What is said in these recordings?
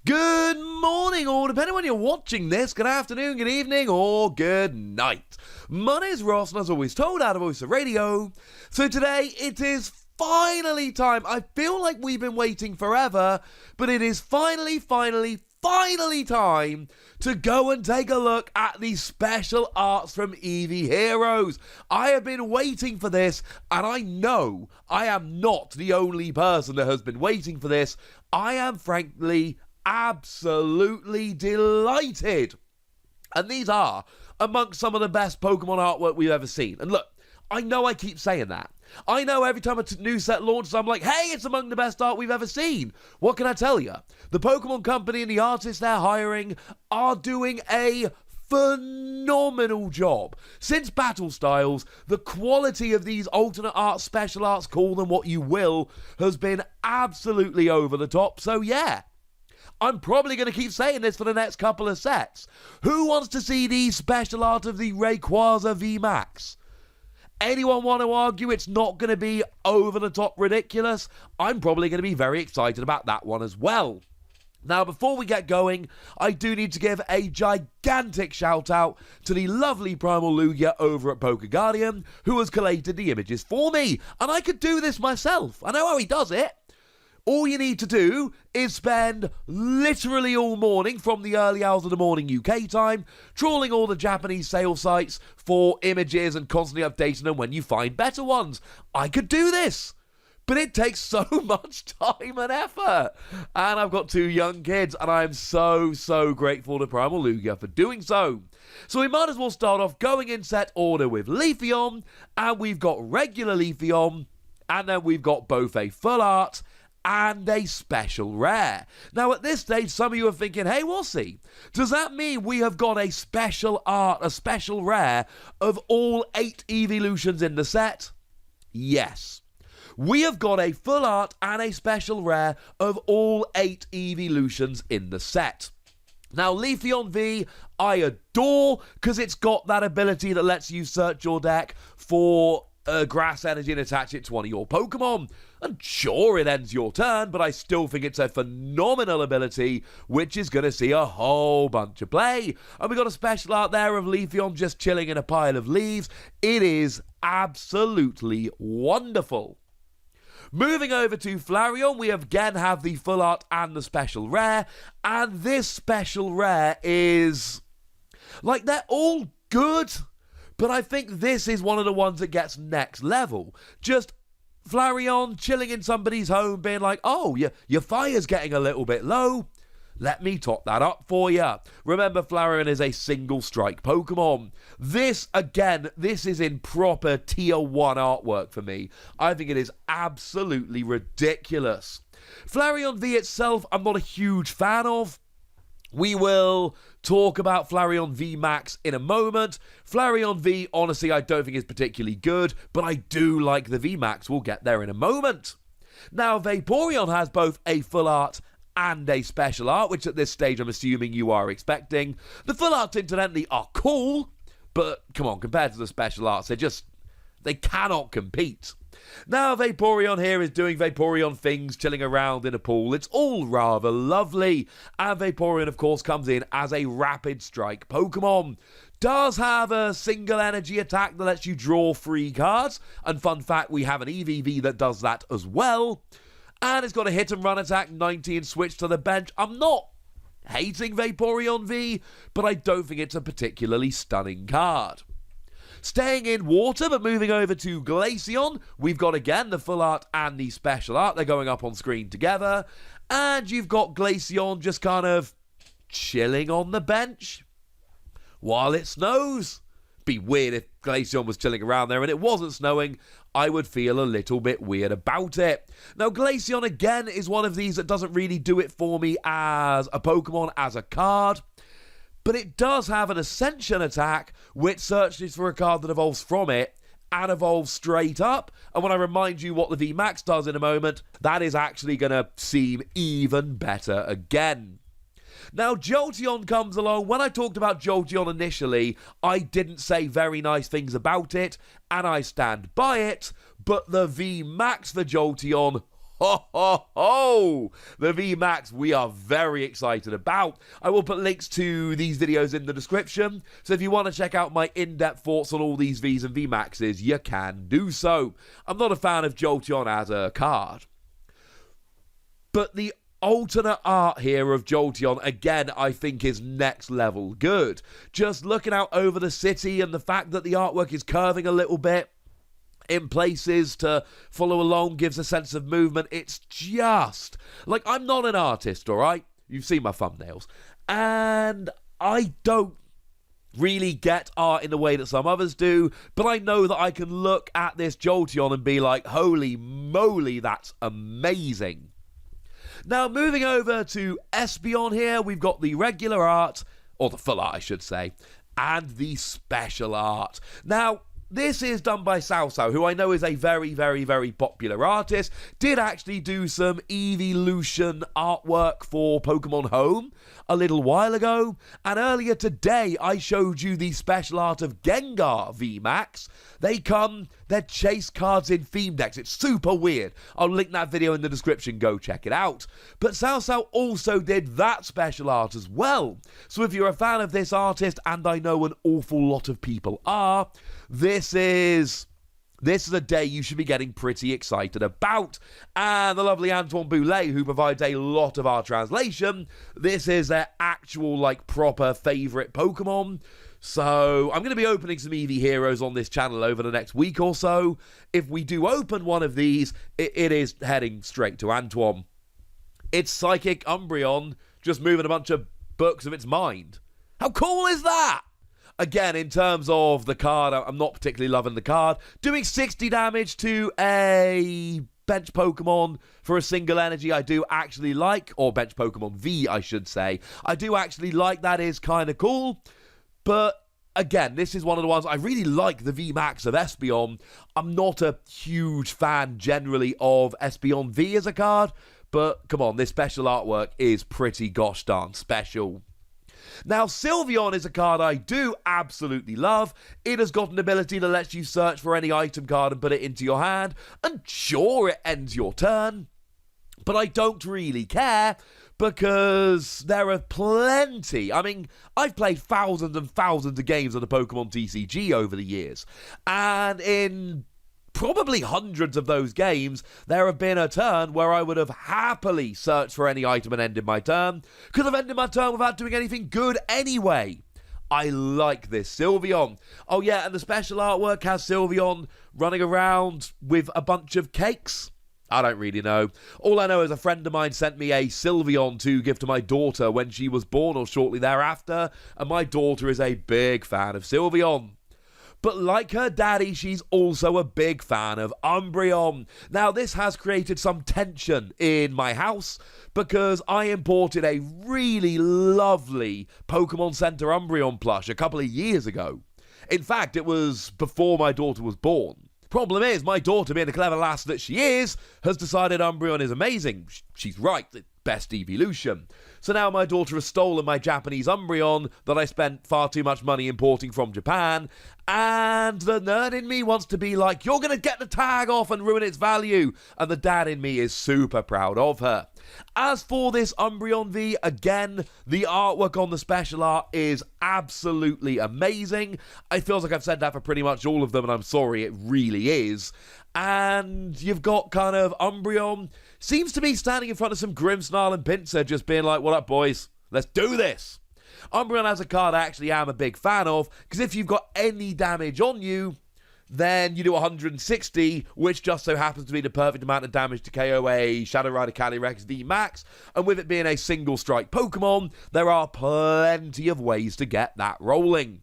Good morning, or depending on when you're watching this, good afternoon, good evening, or good night. My name is Ross, and as always told out of Voice of Radio. So today, it is finally time. I feel like we've been waiting forever, but it is finally time to go and take a look at the special arts from Eevee Heroes. I have been waiting for this, and I know I am not the only person that has been waiting for this. I am frankly absolutely delighted. And these are amongst some of the best Pokemon artwork we've ever seen. And look, I know I keep saying that. I know every time a new set launches, I'm like, hey, it's among the best art we've ever seen. What can I tell you? The Pokemon Company and the artists they're hiring are doing a phenomenal job. Since Battle Styles, the quality of these alternate art, special arts, call them what you will, has been absolutely over the top. So yeah, I'm probably going to keep saying this for the next couple of sets. Who wants to see the special art of the Rayquaza V-Max? Anyone want to argue it's not going to be over-the-top ridiculous? I'm probably going to be very excited about that one as well. Now, before we get going, I do need to give a gigantic shout-out to the lovely Primal Lugia over at PokeGuardian, who has collated the images for me. And I could do this myself. I know how he does it. All you need to do is spend literally all morning from the early hours of the morning UK time trawling all the Japanese sale sites for images and constantly updating them when you find better ones. I could do this, but it takes so much time and effort. And I've got two young kids, and I'm so grateful to Primal Lugia for doing so. So we might as well start off going in set order with Leafeon, and we've got regular Leafeon, and then we've got both a full art and a special rare. Now, at this stage, some of you are thinking, hey, Wossy, does that mean we have got a special art, a special rare of all 8 evolutions in the set? Yes. We have got a full art and a special rare of all 8 evolutions in the set. Now, Leafeon V, I adore, because it's got that ability that lets you search your deck for grass energy and attach it to one of your Pokemon. And sure, it ends your turn, but I still think it's a phenomenal ability, which is going to see a whole bunch of play. And we got a special art there of Leafeon just chilling in a pile of leaves. It is absolutely wonderful. Moving over to Flareon, we again have the full art and the special rare. And this special rare is, like, they're all good, but I think this is one of the ones that gets next level. Just Flareon chilling in somebody's home being like, oh, your fire's getting a little bit low. Let me top that up for you. Remember, Flareon is a single strike Pokemon. This, again, this is in proper tier 1 artwork for me. I think it is absolutely ridiculous. Flareon V itself, I'm not a huge fan of. We will talk about Flareon V-Max in a moment. Flareon V, honestly, I don't think is particularly good, but I do like the V-Max. We'll get there in a moment. Now, Vaporeon has both a full art and a special art, which at this stage I'm assuming you are expecting. The full arts, incidentally, are cool, but come on, compared to the special arts, they cannot compete. Now, Vaporeon here is doing Vaporeon things, chilling around in a pool. It's all rather lovely. And Vaporeon, of course, comes in as a rapid strike Pokemon. Does have a single energy attack that lets you draw 3 cards. And fun fact, we have an Eevee that does that as well. And it's got a hit and run attack, 90, and switch to the bench. I'm not hating Vaporeon V, but I don't think it's a particularly stunning card. Staying in water, but moving over to Glacion, we've got, again, the full art and the special art. They're going up on screen together. And you've got Glacion just kind of chilling on the bench while it snows. Be weird if Glacion was chilling around there and it wasn't snowing. I would feel a little bit weird about it. Now, Glacion, again, is one of these that doesn't really do it for me as a Pokemon, as a card. But it does have an Ascension attack, which searches for a card that evolves from it and evolves straight up. And when I remind you what the V-Max does in a moment, that is actually going to seem even better again. Now, Jolteon comes along. When I talked about Jolteon initially, I didn't say very nice things about it, and I stand by it. But the V-Max for Jolteon, ho, ho, ho! The V-Max we are very excited about. I will put links to these videos in the description, so if you want to check out my in-depth thoughts on all these Vs and V-Maxes, you can do so. I'm not a fan of Jolteon as a card, but the alternate art here of Jolteon, again, I think is next level good. Just looking out over the city and the fact that the artwork is curving a little bit in places to follow along gives a sense of movement. It's just, like, I'm not an artist, alright? You've seen my thumbnails. And I don't really get art in the way that some others do, but I know that I can look at this Jolteon and be like, holy moly, that's amazing. Now, moving over to Espeon here, we've got the regular art, or the full art, I should say, and the special art. Now, this is done by Sao, who I know is a very, very, very popular artist. Did actually do some evolution artwork for Pokemon Home a little while ago. And earlier today, I showed you the special art of Gengar V-Max. They're chase cards in theme decks. It's super weird. I'll link that video in the description. Go check it out. But Sao also did that special art as well. So if you're a fan of this artist, and I know an awful lot of people are, this is a day you should be getting pretty excited about. And the lovely Antoine Boulet, who provides a lot of our translation, this is their actual, like, proper favourite Pokemon. So I'm going to be opening some Eevee Heroes on this channel over the next week or so. If we do open one of these, it is heading straight to Antoine. It's Psychic Umbreon just moving a bunch of books of its mind. How cool is that? Again, in terms of the card, I'm not particularly loving the card. Doing 60 damage to a bench Pokemon for a single energy I do actually like, or bench Pokemon V, I should say. I do actually like, that is kind of cool. But again, this is one of the ones I really like, the V-Max of Espeon. I'm not a huge fan generally of Espeon V as a card, but come on, this special artwork is pretty gosh darn special. Now, Sylveon is a card I do absolutely love. It has got an ability that lets you search for any item card and put it into your hand, and sure, it ends your turn, but I don't really care, because there are plenty. I mean, I've played thousands and thousands of games of the Pokemon TCG over the years, and in probably hundreds of those games, there have been a turn where I would have happily searched for any item and ended my turn. Could have ended my turn without doing anything good anyway. I like this Sylveon. Oh yeah, and the special artwork has Sylveon running around with a bunch of cakes. I don't really know. All I know is a friend of mine sent me a Sylveon to give to my daughter when she was born or shortly thereafter, and my daughter is a big fan of Sylveon. But like her daddy, she's also a big fan of Umbreon. Now, this has created some tension in my house because I imported a really lovely Pokemon Center Umbreon plush a couple of years ago. In fact, it was before my daughter was born. Problem is, my daughter, being the clever lass that she is, has decided Umbreon is amazing. She's right, the best evolution. So now my daughter has stolen my Japanese Umbreon that I spent far too much money importing from Japan, and the nerd in me wants to be like, you're going to get the tag off and ruin its value, and the dad in me is super proud of her. As for this Umbreon V, again, the artwork on the special art is absolutely amazing. It feels like I've said that for pretty much all of them, and I'm sorry, it really is. And you've got kind of Umbreon seems to be standing in front of some Grimmsnarl and Pinsir, just being like, what up, boys? Let's do this. Umbreon as a card I actually am a big fan of, because if you've got any damage on you, then you do 160, which just so happens to be the perfect amount of damage to KO a Shadow Rider Calyrex V-Max, and with it being a single strike Pokemon, there are plenty of ways to get that rolling.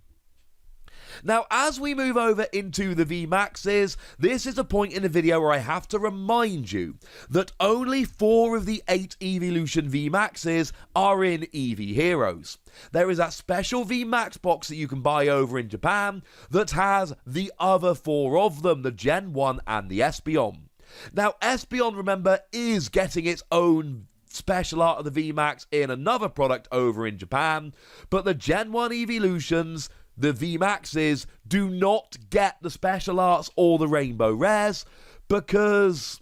Now, as we move over into the V-Maxes, this is a point in the video where I have to remind you that only 4 of the 8 Evolution V-Maxes are in Eevee Heroes. There is that special V-Max box that you can buy over in Japan that has the other 4 of them, the Gen 1 and the Espeon. Now, Espeon, remember, is getting its own special art of the V-Max in another product over in Japan, but the Gen 1 Evolutions, the V-Maxes, do not get the special arts or the rainbow rares because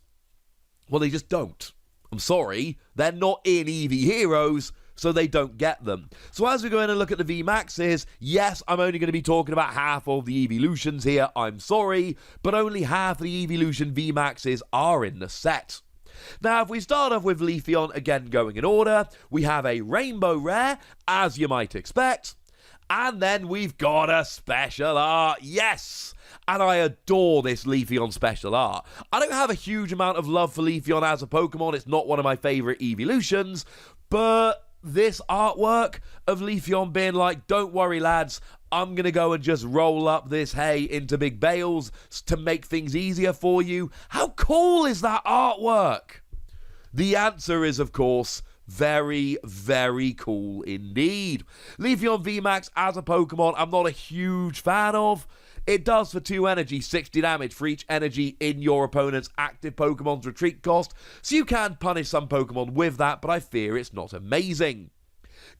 Well, they just don't. I'm sorry, they're not in Eevee Heroes, so they don't get them. So as we go in and look at the V-Maxes, yes, I'm only going to be talking about half of the Eeveelutions here, I'm sorry, but only half of the Eeveelution V-Maxes are in the set. Now, if we start off with Leafeon, again going in order, we have a Rainbow Rare, as you might expect, and then we've got a Special Art, yes! And I adore this Leafeon Special Art. I don't have a huge amount of love for Leafeon as a Pokemon, it's not one of my favourite Eeveelutions, but this artwork of Leafeon being like, don't worry lads, I'm going to go and just roll up this hay into big bales to make things easier for you. How cool is that artwork? The answer is, of course, very, very cool indeed. Leafeon V-Max as a Pokemon, I'm not a huge fan of. It does for 2 energy, 60 damage for each energy in your opponent's active Pokemon's retreat cost, so you can punish some Pokemon with that, but I fear it's not amazing.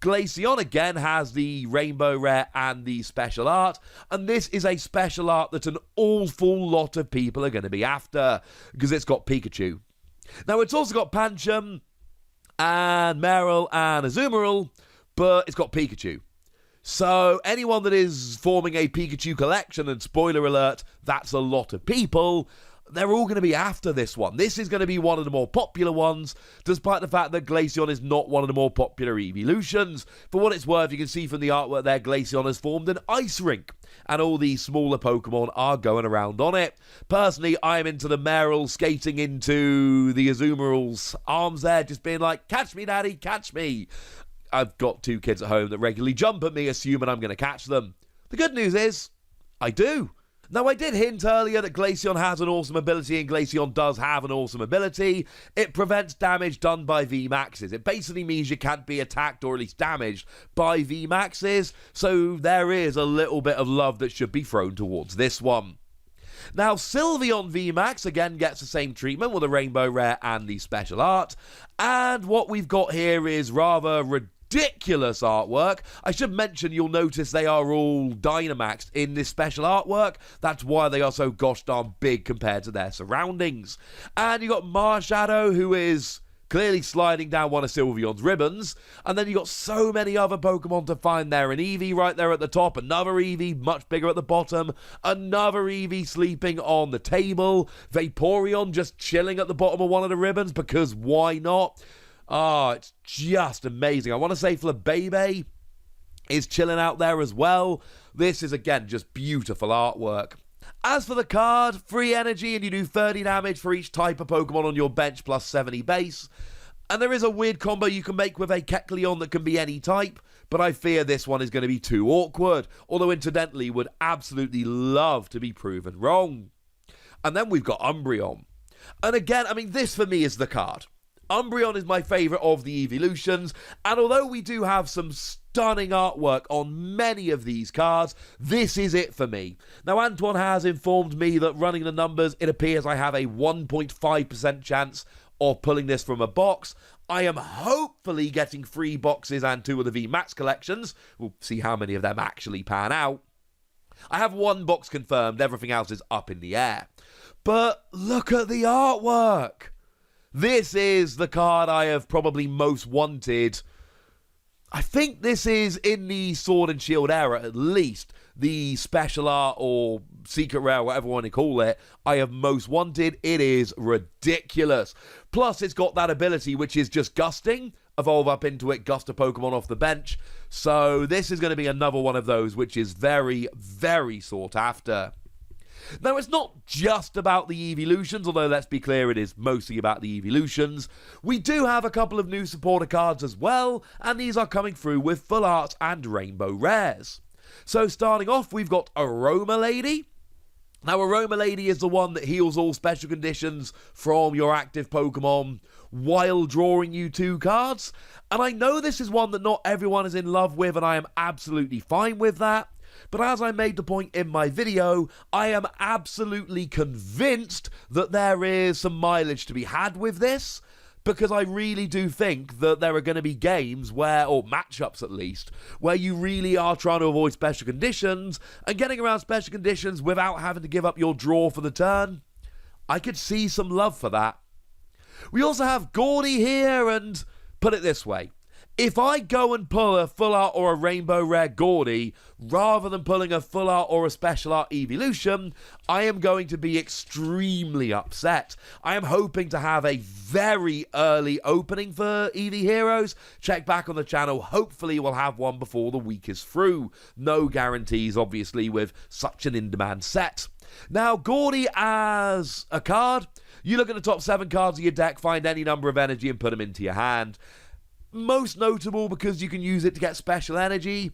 Glacion again has the Rainbow Rare and the Special Art, and this is a Special Art that an awful lot of people are going to be after, because it's got Pikachu. Now, it's also got Pancham, and Meryl, and Azumarill, but it's got Pikachu. So, anyone that is forming a Pikachu collection, and spoiler alert, that's a lot of people, they're all going to be after this one. This is going to be one of the more popular ones, despite the fact that Glacion is not one of the more popular Eeveelutions. For what it's worth, you can see from the artwork there, Glacion has formed an ice rink, and all these smaller Pokemon are going around on it. Personally, I'm into the Meryl skating into the Azumarill's arms there, just being like, catch me, daddy, catch me. I've got 2 kids at home that regularly jump at me, assuming I'm going to catch them. The good news is, I do. Now, I did hint earlier that Glacion has an awesome ability, and Glacion does have an awesome ability. It prevents damage done by V-Maxes. It basically means you can't be attacked or at least damaged by V-Maxes, so there is a little bit of love that should be thrown towards this one. Now, Sylveon V-Max again gets the same treatment with a Rainbow Rare and the Special Art, and what we've got here is rather ridiculous artwork. I should mention, you'll notice they are all Dynamaxed in this special artwork. That's why they are so gosh darn big compared to their surroundings. And you got Marshadow, who is clearly sliding down one of Sylveon's ribbons, and then you got so many other Pokemon to find there. An Eevee right there at the top, another Eevee much bigger at the bottom, another Eevee sleeping on the table, Vaporeon just chilling at the bottom of one of the ribbons, because why not? Oh, it's just amazing. I want to say Flabébé is chilling out there as well. This is, again, just beautiful artwork. As for the card, free energy, and you do 30 damage for each type of Pokemon on your bench plus 70 base. And there is a weird combo you can make with a Kecleon that can be any type, but I fear this one is going to be too awkward, although incidentally would absolutely love to be proven wrong. And then we've got Umbreon. And again, I mean, this for me is the card. Umbreon is my favourite of the Eeveelutions, and although we do have some stunning artwork on many of these cards, this is it for me. Now, Antoine has informed me that running the numbers, it appears I have a 1.5% chance of pulling this from a box. I am hopefully getting 3 boxes and 2 of the V-Max collections. We'll see how many of them actually pan out. I have 1 box confirmed, everything else is up in the air. But look at the artwork! This is the card I have probably most wanted. I think this is in the Sword and Shield era, at least, the special art or secret rare, whatever you want to call it, I have most wanted. It is ridiculous. Plus, it's got that ability, which is just gusting. Evolve up into it, gust a Pokemon off the bench. So this is going to be another one of those, which is very, very sought after. Now, it's not just about the Eeveelutions, although let's be clear, it is mostly about the Eeveelutions. We do have a couple of new supporter cards as well, and these are coming through with full art and rainbow rares. So starting off, we've got a Roma Lady. Now, a Roma Lady is the one that heals all special conditions from your active Pokemon while drawing you 2 cards. And I know this is one that not everyone is in love with, and I am absolutely fine with that. But as I made the point in my video, I am absolutely convinced that there is some mileage to be had with this, because I really do think that there are going to be games where, or matchups at least, where you really are trying to avoid special conditions, and getting around special conditions without having to give up your draw for the turn. I could see some love for that. We also have Gordy here, and put it this way. If I go and pull a full art or a rainbow rare Gordy, rather than pulling a full art or a special art evolution, I am going to be extremely upset. I am hoping to have a very early opening for Eevee Heroes. Check back on the channel. Hopefully we'll have one before the week is through. No guarantees, obviously, with such an in-demand set. Now, Gordy as a card, you look at the top 7 cards of your deck, find any number of energy and put them into your hand. Most notable because you can use it to get special energy,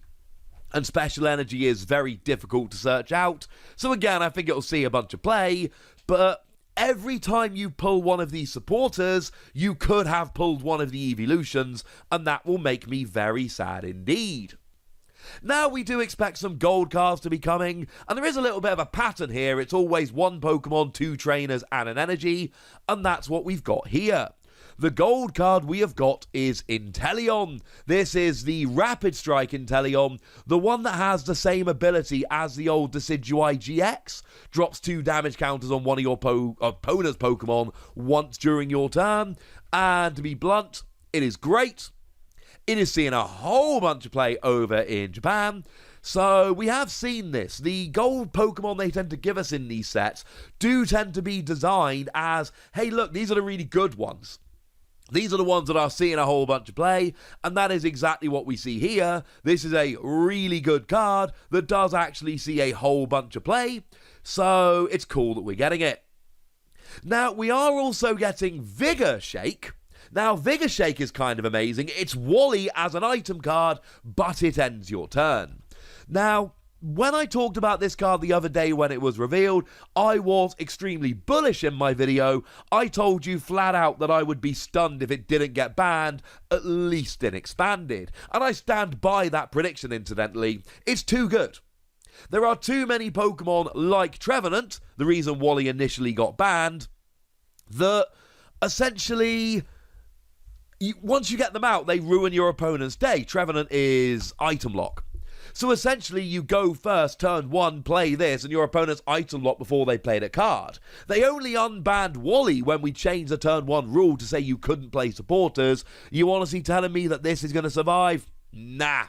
and special energy is very difficult to search out. So again, I think it'll see a bunch of play, but every time you pull one of these supporters, you could have pulled one of the evolutions, and that will make me very sad indeed. Now, we do expect some gold cards to be coming, and there is a little bit of a pattern here. It's always 1 Pokemon, 2 trainers, and an energy, and that's what we've got here. The gold card we have got is Inteleon. This is the Rapid Strike Inteleon, the one that has the same ability as the old Decidueye GX. Drops 2 damage counters on one of your opponent's Pokemon once during your turn. And to be blunt, it is great. It is seeing a whole bunch of play over in Japan. So we have seen this. The gold Pokemon they tend to give us in these sets do tend to be designed as, hey look, these are the really good ones. These are the ones that are seeing a whole bunch of play, and that is exactly what we see here. This is a really good card that does actually see a whole bunch of play, so it's cool that we're getting it. Now, we are also getting Vigor Shake. Now, Vigor Shake is kind of amazing. It's Wally as an item card, but it ends your turn. Now, when I talked about this card the other day when it was revealed, I was extremely bullish in my video. I told you flat out that I would be stunned if it didn't get banned, at least in Expanded. And I stand by that prediction, incidentally. It's too good. There are too many Pokemon like Trevenant, the reason Wally initially got banned, that essentially, once you get them out, they ruin your opponent's day. Trevenant is item lock. So essentially, you go first, turn 1, play this, and your opponent's item lock before they played a card. They only unbanned Wally when we changed the turn 1 rule to say you couldn't play supporters. You honestly telling me that this is going to survive? Nah.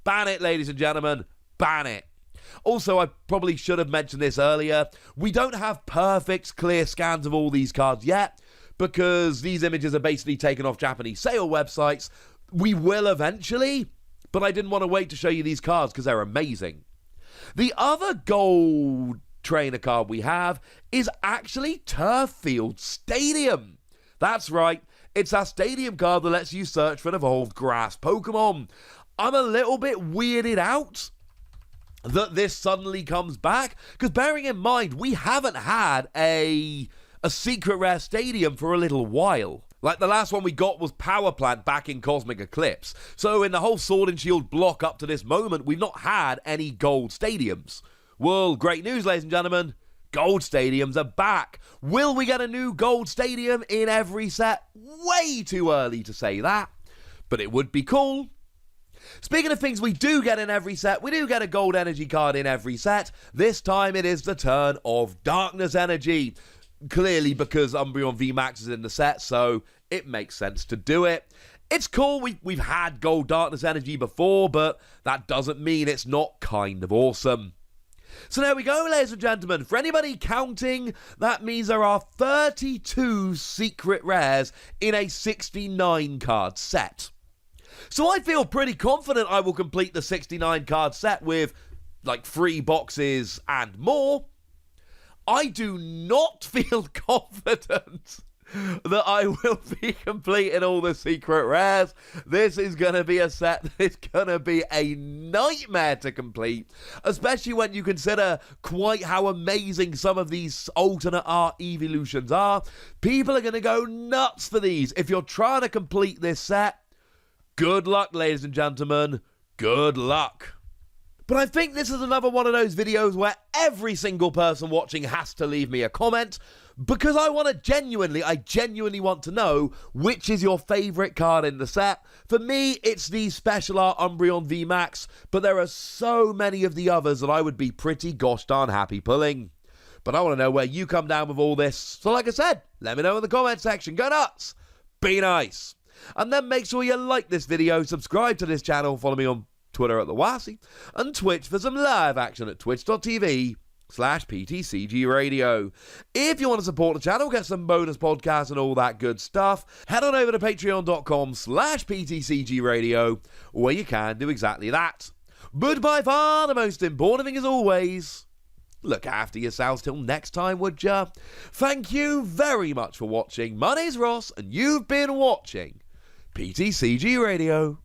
Ban it, ladies and gentlemen. Ban it. Also, I probably should have mentioned this earlier. We don't have perfect, clear scans of all these cards yet, because these images are basically taken off Japanese sale websites. We will eventually, but I didn't want to wait to show you these cards because they're amazing. The other gold trainer card we have is actually Turffield Stadium. That's right, it's our stadium card that lets you search for an evolved grass Pokemon. I'm a little bit weirded out that this suddenly comes back, because bearing in mind, we haven't had a secret rare stadium for a little while. Like, the last one we got was Power Plant back in Cosmic Eclipse. So in the whole Sword and Shield block up to this moment, we've not had any gold stadiums. Well, great news, ladies and gentlemen. Gold stadiums are back. Will we get a new gold stadium in every set? Way too early to say that, but it would be cool. Speaking of things we do get in every set, we do get a gold energy card in every set. This time it is the turn of Darkness Energy. Clearly because Umbreon V-Max is in the set, so it makes sense to do it. It's cool, we've had Gold Darkness Energy before, but that doesn't mean it's not kind of awesome. So there we go, ladies and gentlemen. For anybody counting, that means there are 32 secret rares in a 69 card set. So I feel pretty confident I will complete the 69 card set with like 3 boxes and more. I do not feel confident that I will be completing all the secret rares. This is going to be a set that is going to be a nightmare to complete, especially when you consider quite how amazing some of these alternate art evolutions are. People are going to go nuts for these. If you're trying to complete this set, good luck, ladies and gentlemen. Good luck. But I think this is another one of those videos where every single person watching has to leave me a comment, because I genuinely want to know which is your favourite card in the set. For me, it's the Special Art Umbreon V-Max, but there are so many of the others that I would be pretty gosh darn happy pulling. But I want to know where you come down with all this. So like I said, let me know in the comment section. Go nuts. Be nice. And then make sure you like this video, subscribe to this channel, follow me on Twitter at TheWassy, and Twitch for some live action at twitch.tv/PTCG Radio. If you want to support the channel, get some bonus podcasts and all that good stuff, head on over to patreon.com/PTCG Radio, where you can do exactly that. But by far the most important thing is always, look after yourselves till next time, would ya? Thank you very much for watching. My name's Ross, and you've been watching PTCG Radio.